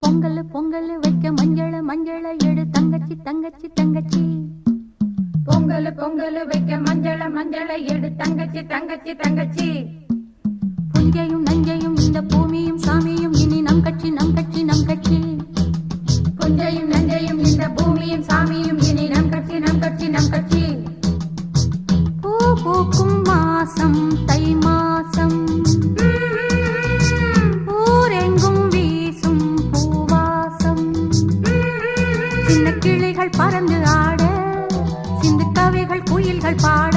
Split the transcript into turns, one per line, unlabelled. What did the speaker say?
பொங்கல் பொங்கல் வைக்க மஞ்சள மஞ்சள எடு தங்கச்சி தங்கச்சி தங்கச்சி.
பொங்கல் பொங்கல் வைக்க மஞ்சள மஞ்சள எடு தங்கச்சி தங்கச்சி தங்கச்சி.
புஞ்சையும் நஞ்சையும் இந்த பூமியும் சாமியும் இனி நம் கட்சி நம் கட்சி நம் கட்சி.
புஞ்சையும் நஞ்சையும் இந்த பூமியும் சாமியும் இனி நம் கட்சி நம் கட்சி நம் கட்சி.
பூ பூக்கும் மாசம் தை மாசம், ஊரெங்கும் வீசும் பூவாசம். சின்ன கிளிகள் பறந்து ஆட, சிந்து கவிகள் குயில்கள் பாட.